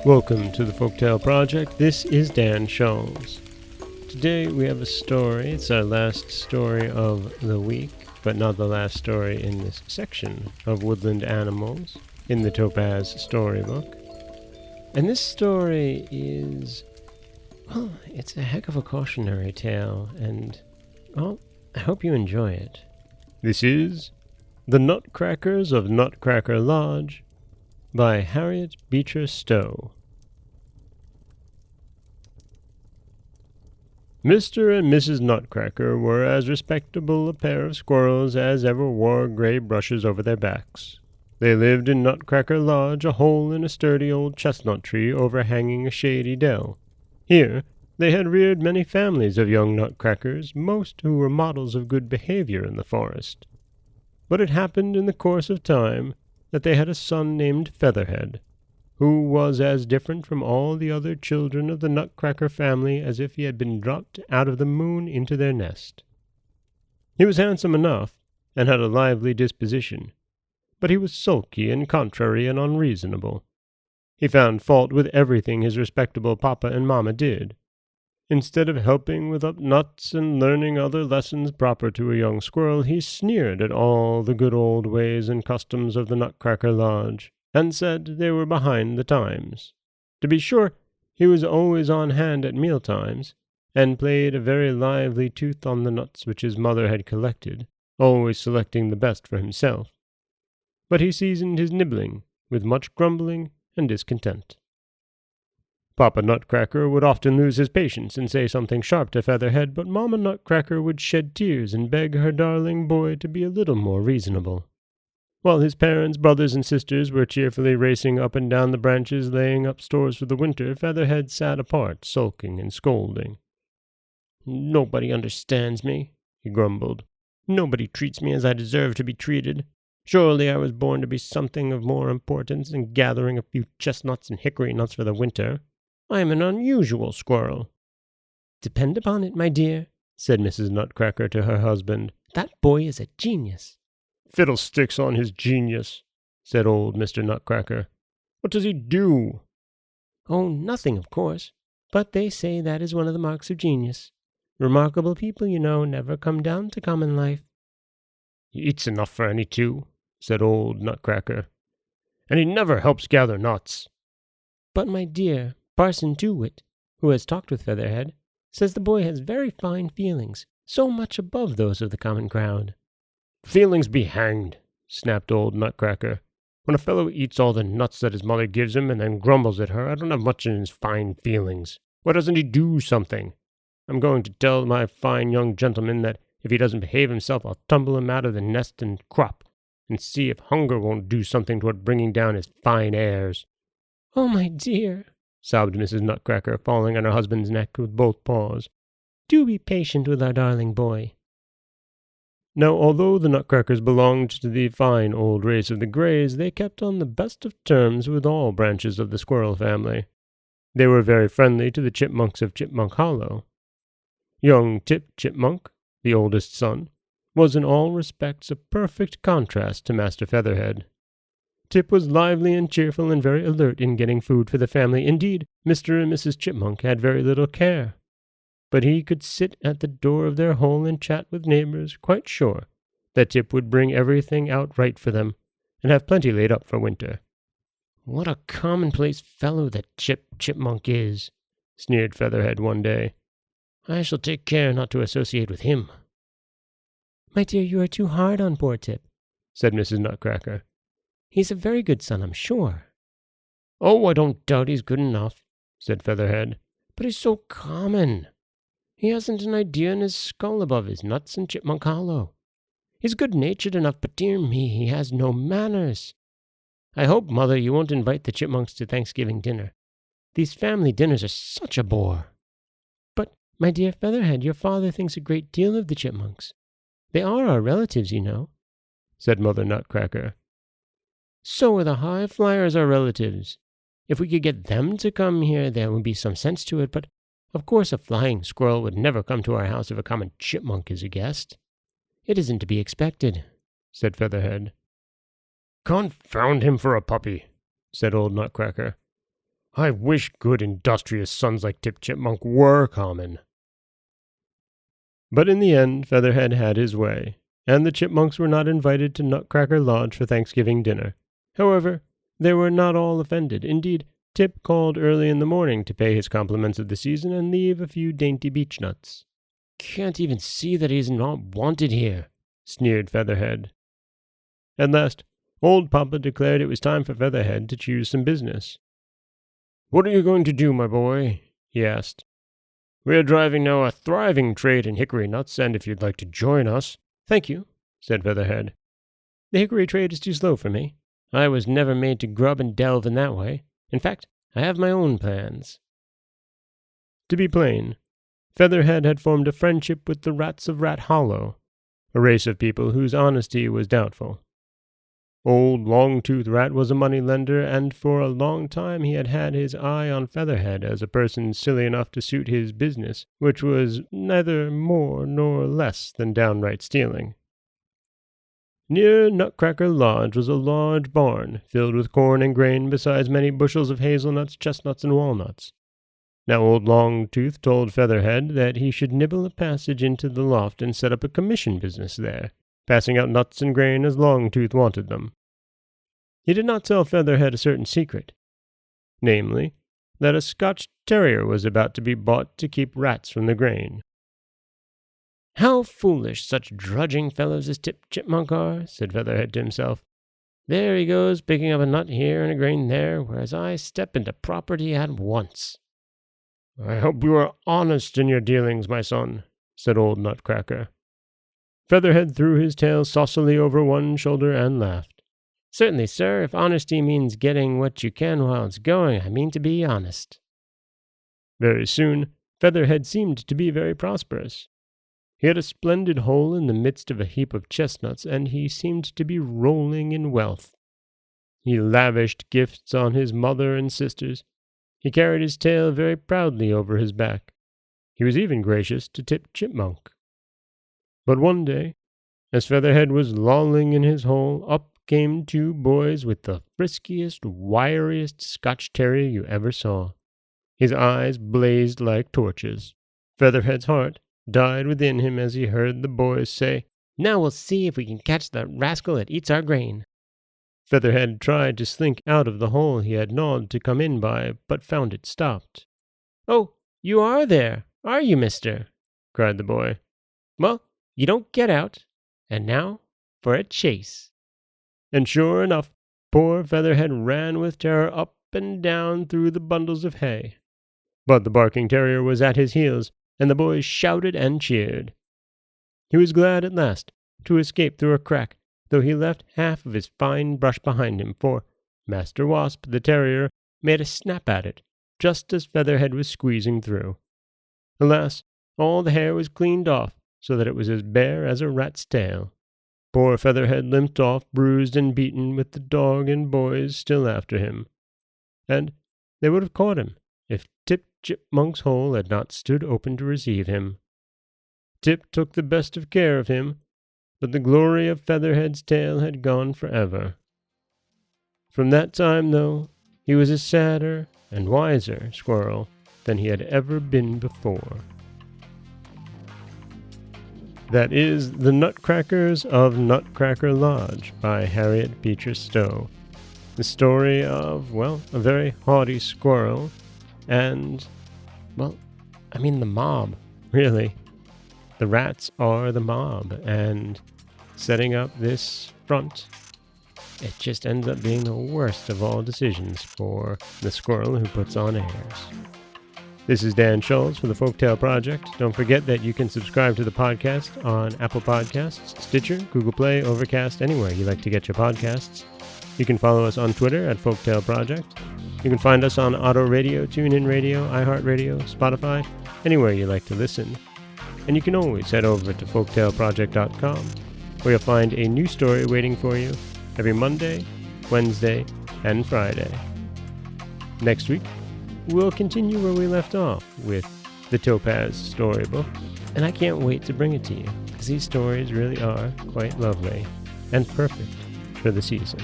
Welcome to the Folktale Project. This is Dan Scholes. Today we have a story. It's our last story of the week, but not the last story in this section of woodland animals in the Topaz storybook. And this story is, well, it's a heck of a cautionary tale, and, well, I hope you enjoy it. This is The Nutcrackers of Nutcracker Lodge by Harriet Beecher Stowe. Mr. and Mrs. Nutcracker were as respectable a pair of squirrels as ever wore gray brushes over their backs. They lived in Nutcracker Lodge, a hole in a sturdy old chestnut tree overhanging a shady dell. Here they had reared many families of young nutcrackers, most who were models of good behavior in the forest. But it happened in the course of time that they had a son named Featherhead, who was as different from all the other children of the Nutcracker family as if he had been dropped out of the moon into their nest. He was handsome enough, and had a lively disposition, but he was sulky and contrary and unreasonable. He found fault with everything his respectable papa and mamma did. Instead of helping with up nuts and learning other lessons proper to a young squirrel, he sneered at all the good old ways and customs of the Nutcracker Lodge, and said they were behind the times. To be sure, he was always on hand at meal-times, and played a very lively tooth on the nuts which his mother had collected, always selecting the best for himself. But he seasoned his nibbling with much grumbling and discontent. Papa Nutcracker would often lose his patience and say something sharp to Featherhead, but Mamma Nutcracker would shed tears and beg her darling boy to be a little more reasonable. While his parents, brothers, and sisters were cheerfully racing up and down the branches laying up stores for the winter, Featherhead sat apart, sulking and scolding. "Nobody understands me," he grumbled. "Nobody treats me as I deserve to be treated. Surely I was born to be something of more importance than gathering a few chestnuts and hickory nuts for the winter. I am an unusual squirrel." "Depend upon it, my dear," said Mrs. Nutcracker to her husband, "that boy is a genius." "Fiddlesticks on his genius," said old Mr. Nutcracker. "What does he do?" "Oh, nothing, of course, but they say that is one of the marks of genius. Remarkable people, you know, never come down to common life." "He eats enough for any two," said old Nutcracker. "And he never helps gather nuts." "But, my dear, Parson Too-Wit, who has talked with Featherhead, says the boy has very fine feelings, so much above those of the common crowd." "Feelings be hanged," snapped old Nutcracker. "When a fellow eats all the nuts that his mother gives him and then grumbles at her, I don't have much in his fine feelings. Why doesn't he do something? I'm going to tell my fine young gentleman that if he doesn't behave himself, I'll tumble him out of the nest and crop, and see if hunger won't do something toward bringing down his fine airs." "Oh, my dear," sobbed Mrs. Nutcracker, falling on her husband's neck with both paws. "Do be patient with our darling boy." Now, although the Nutcrackers belonged to the fine old race of the Greys, they kept on the best of terms with all branches of the Squirrel family. They were very friendly to the Chipmunks of Chipmunk Hollow. Young Tip Chipmunk, the oldest son, was in all respects a perfect contrast to Master Featherhead. Tip was lively and cheerful and very alert in getting food for the family. Indeed, Mr. and Mrs. Chipmunk had very little care. But he could sit at the door of their hole and chat with neighbors, quite sure that Tip would bring everything out right for them, and have plenty laid up for winter. "What a commonplace fellow that Chipmunk is," sneered Featherhead one day. "I shall take care not to associate with him." "My dear, you are too hard on poor Tip," said Mrs. Nutcracker. "He's a very good son, I'm sure." "Oh, I don't doubt he's good enough," said Featherhead, "but he's so common. He hasn't an idea in his skull above his nuts in Chipmunk Hollow. He's good-natured enough, but dear me, he has no manners. I hope, Mother, you won't invite the Chipmunks to Thanksgiving dinner. These family dinners are such a bore." "But, my dear Featherhead, your father thinks a great deal of the Chipmunks. They are our relatives, you know," said Mother Nutcracker. "So are the high flyers our relatives. If we could get them to come here, there would be some sense to it, but of course a flying squirrel would never come to our house if a common chipmunk is a guest. It isn't to be expected, said Featherhead. Confound him for a puppy, said old Nutcracker. I wish good industrious sons like Tip Chipmunk were common. But in the end, Featherhead had his way, and the Chipmunks were not invited to Nutcracker Lodge for Thanksgiving dinner. However, they were not all offended. Indeed, Tip called early in the morning to pay his compliments of the season and leave a few dainty beech nuts. Can't even see that he's not wanted here, sneered Featherhead. At last, old Papa declared it was time for Featherhead to choose some business. "What are you going to do, my boy?" he asked. "We are driving now a thriving trade in hickory nuts, and if you'd like to join us—" "Thank you," said Featherhead. "The hickory trade is too slow for me. I was never made to grub and delve in that way. In fact, I have my own plans." To be plain, Featherhead had formed a friendship with the Rats of Rat Hollow, a race of people whose honesty was doubtful. Old Long-Tooth Rat was a money-lender, and for a long time he had had his eye on Featherhead as a person silly enough to suit his business, which was neither more nor less than downright stealing. Near Nutcracker Lodge was a large barn, filled with corn and grain, besides many bushels of hazelnuts, chestnuts, and walnuts. Now old Longtooth told Featherhead that he should nibble a passage into the loft and set up a commission business there, passing out nuts and grain as Longtooth wanted them. He did not tell Featherhead a certain secret, namely, that a Scotch terrier was about to be bought to keep rats from the grain. "How foolish such drudging fellows as Tip Chipmunk are," said Featherhead to himself. "There he goes, picking up a nut here and a grain there, whereas I step into property at once." "I hope you are honest in your dealings, my son," said old Nutcracker. Featherhead threw his tail saucily over one shoulder and laughed. "Certainly, sir, if honesty means getting what you can while it's going, I mean to be honest." Very soon, Featherhead seemed to be very prosperous. He had a splendid hole in the midst of a heap of chestnuts, and he seemed to be rolling in wealth. He lavished gifts on his mother and sisters. He carried his tail very proudly over his back. He was even gracious to Tip Chipmunk. But one day, as Featherhead was lolling in his hole, up came two boys with the friskiest, wiriest Scotch terrier you ever saw. His eyes blazed like torches. Featherhead's heart died within him as he heard the boys say, "Now we'll see if we can catch the rascal that eats our grain." Featherhead tried to slink out of the hole he had gnawed to come in by, but found it stopped. "Oh, you are there, are you, mister?" cried the boy. "Well, you don't get out. And now for a chase." And sure enough, poor Featherhead ran with terror up and down through the bundles of hay. But the barking terrier was at his heels, and the boys shouted and cheered. He was glad at last to escape through a crack, though he left half of his fine brush behind him, for Master Wasp, the terrier, made a snap at it, just as Featherhead was squeezing through. Alas, all the hair was cleaned off, so that it was as bare as a rat's tail. Poor Featherhead limped off, bruised and beaten, with the dog and boys still after him. And they would have caught him if Tip Chipmunk's hole had not stood open to receive him. Tip took the best of care of him, but the glory of Featherhead's tail had gone forever. From that time, though, he was a sadder and wiser squirrel than he had ever been before. That is The Nutcrackers of Nutcracker Lodge by Harriet Beecher Stowe. The story of, well, a very haughty squirrel and, the mob, really. The rats are the mob, and setting up this front, it just ends up being the worst of all decisions for the squirrel who puts on airs. This is Dan Schultz for the Folktale Project. Don't forget that you can subscribe to the podcast on Apple Podcasts, Stitcher, Google Play, Overcast, anywhere you like to get your podcasts. You can follow us on Twitter at Folktale Project. You can find us on Auto Radio, TuneIn Radio, iHeartRadio, Spotify, anywhere you like to listen. And you can always head over to folktaleproject.com, where you'll find a new story waiting for you every Monday, Wednesday, and Friday. Next week, we'll continue where we left off with the Topaz Storybook, and I can't wait to bring it to you, because as these stories really are quite lovely and perfect for the season.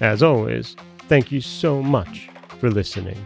As always, thank you so much for listening.